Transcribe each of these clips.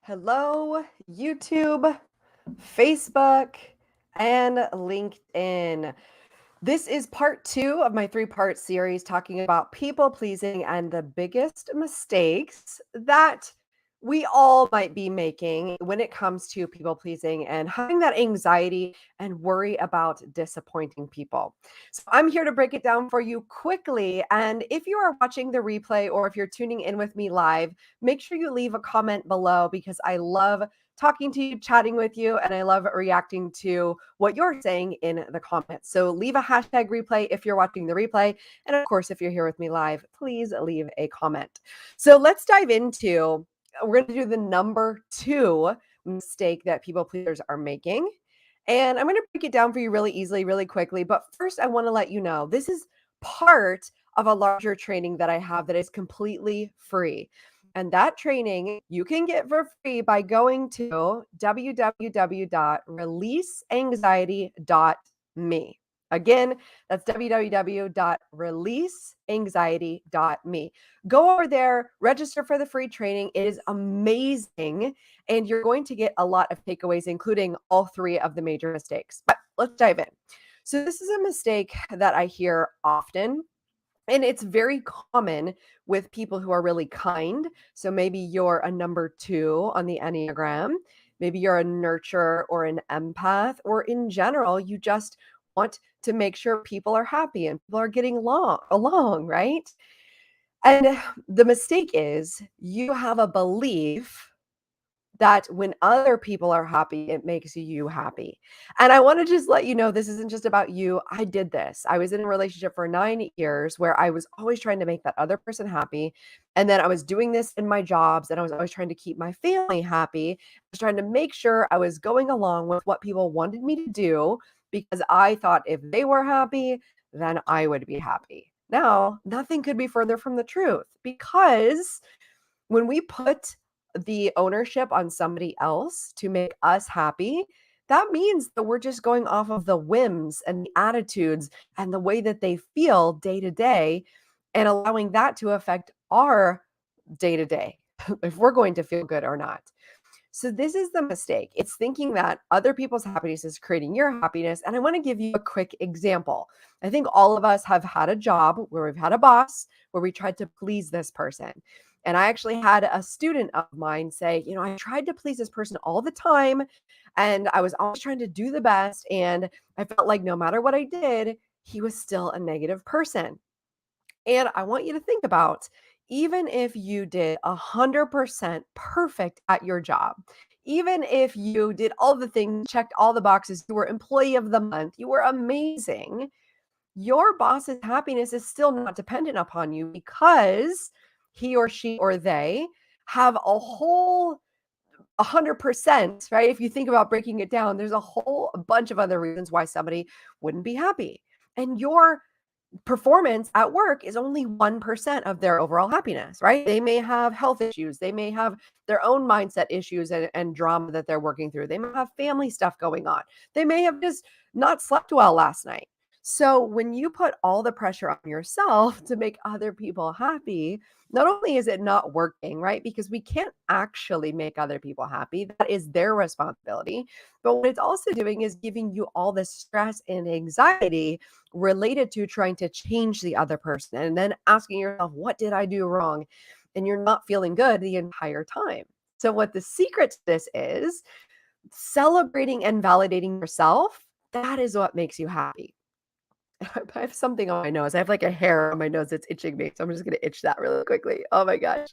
Hello, YouTube, Facebook, and LinkedIn. This is part two of my three-part series talking about people pleasing and the biggest mistakes that we all might be making when it comes to people pleasing and having that anxiety and worry about disappointing people. So, I'm here to break it down for you quickly. And if you are watching the replay or if you're tuning in with me live, make sure you leave a comment below because I love talking to you, chatting with you, and I love reacting to what you're saying in the comments. So leave a hashtag replay if you're watching the replay. And of course, if you're here with me live, please leave a comment. So let's dive into, we're going to do the number two mistake that people pleasers are making. And I'm going to break it down for you really easily, really quickly. But first, I want to let you know this is part of a larger training that I have that is completely free. And that training you can get for free by going to www.releaseanxiety.me. Again, that's www.releaseanxiety.me. Go over there, register for the free training. It is amazing. And you're going to get a lot of takeaways, including all three of the major mistakes. But let's dive in. So, this is a mistake that I hear often. And it's very common with people who are really kind. So maybe you're a number two on the Enneagram. Maybe you're a nurturer or an empath, or in general, you just want to make sure people are happy and people are getting along, right? And the mistake is you have a belief that when other people are happy, it makes you happy. And I want to just let you know this isn't just about you. I did this. I was in a relationship for 9 years where I was always trying to make that other person happy. And then I was doing this in my jobs and I was always trying to keep my family happy. I was trying to make sure I was going along with what people wanted me to do because I thought if they were happy, then I would be happy. Now, nothing could be further from the truth because when we put the ownership on somebody else to make us happy, that means that we're just going off of the whims and the attitudes and the way that they feel day to day and allowing that to affect our day to day, if we're going to feel good or not. So, this is the mistake. It's thinking that other people's happiness is creating your happiness. And I want to give you a quick example. I think all of us have had a job where we've had a boss where we tried to please this person. And I actually had a student of mine say, I tried to please this person all the time. And I was always trying to do the best. And I felt like no matter what I did, he was still a negative person. And I want you to think about even if you did 100% perfect at your job, even if you did all the things, checked all the boxes, you were employee of the month, you were amazing, your boss's happiness is still not dependent upon you because he or she or they have a whole 100%, right? If you think about breaking it down, there's a whole bunch of other reasons why somebody wouldn't be happy. And your performance at work is only 1% of their overall happiness, right? They may have health issues. They may have their own mindset issues and drama that they're working through. They may have family stuff going on. They may have just not slept well last night. So when you put all the pressure on yourself to make other people happy, not only is it not working, right? Because we can't actually make other people happy. That is their responsibility. But what it's also doing is giving you all the stress and anxiety related to trying to change the other person and then asking yourself, what did I do wrong? And you're not feeling good the entire time. So, what the secret to this is celebrating and validating yourself. That is what makes you happy. I have something on my nose. I have like a hair on my nose that's itching me. So I'm just going to itch that really quickly. Oh my gosh.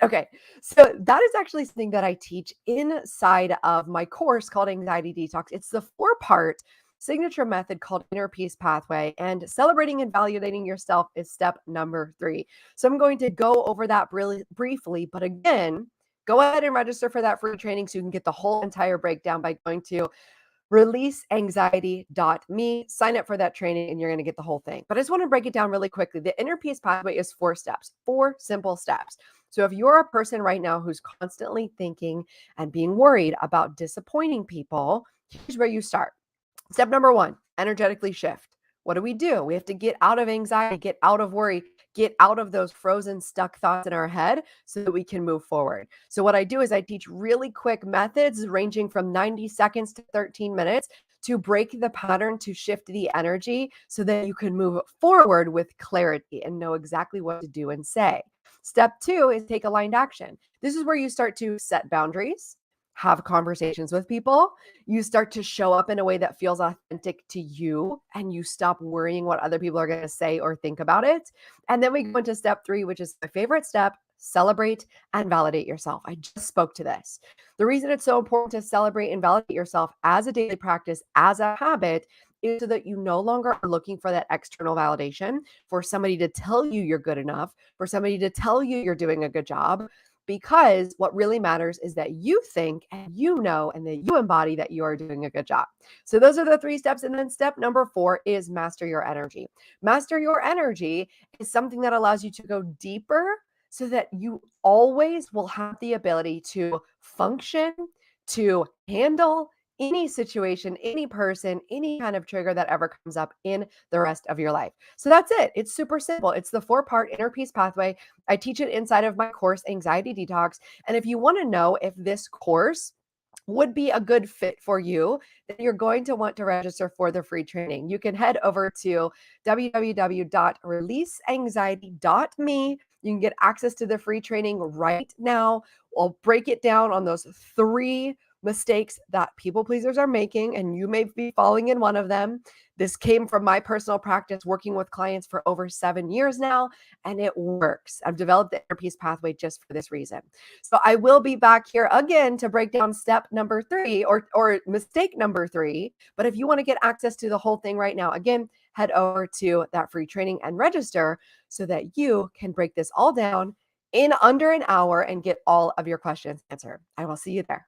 Okay. So that is actually something that I teach inside of my course called Anxiety Detox. It's the 4-part signature method called Inner Peace Pathway. And celebrating and validating yourself is step number 3. So I'm going to go over that really briefly. But again, go ahead and register for that free training so you can get the whole entire breakdown by going to releaseanxiety.me. Sign up for that training and you're going to get the whole thing. But I just want to break it down really quickly. The Inner Peace Pathway is 4 steps, 4 simple steps. So if you're a person right now who's constantly thinking and being worried about disappointing people, here's where you start. Step number 1, energetically shift. What do? We have to get out of anxiety, get out of worry, get out of those frozen, stuck thoughts in our head so that we can move forward. So, what I do is I teach really quick methods ranging from 90 seconds to 13 minutes to break the pattern, to shift the energy so that you can move forward with clarity and know exactly what to do and say. Step two is take aligned action. This is where you start to set boundaries, have conversations with people. You start to show up in a way that feels authentic to you, and you stop worrying what other people are going to say or think about it. And then we go into step three, which is my favorite step: celebrate and validate yourself. I just spoke to this. The reason it's so important to celebrate and validate yourself as a daily practice, as a habit, is so that you no longer are looking for that external validation, for somebody to tell you you're good enough, for somebody to tell you you're doing a good job. Because what really matters is that you think and you know and that you embody that you are doing a good job. So, those are the three steps. And then step number four is master your energy. Master your energy is something that allows you to go deeper so that you always will have the ability to function, to handle any situation, any person, any kind of trigger that ever comes up in the rest of your life. So that's it. It's super simple. It's the 4-part inner peace pathway. I teach it inside of my course, Anxiety Detox. And if you want to know if this course would be a good fit for you, then you're going to want to register for the free training. You can head over to www.releaseanxiety.me. You can get access to the free training right now. I'll break it down on those 3 mistakes that people pleasers are making, and you may be falling in one of them. This came from my personal practice working with clients for over 7 years now, and it works. I've developed the inner peace pathway just for this reason. So I will be back here again to break down step number 3 or mistake number 3. But if you want to get access to the whole thing right now, again, head over to that free training and register so that you can break this all down in under an hour and get all of your questions answered. I will see you there.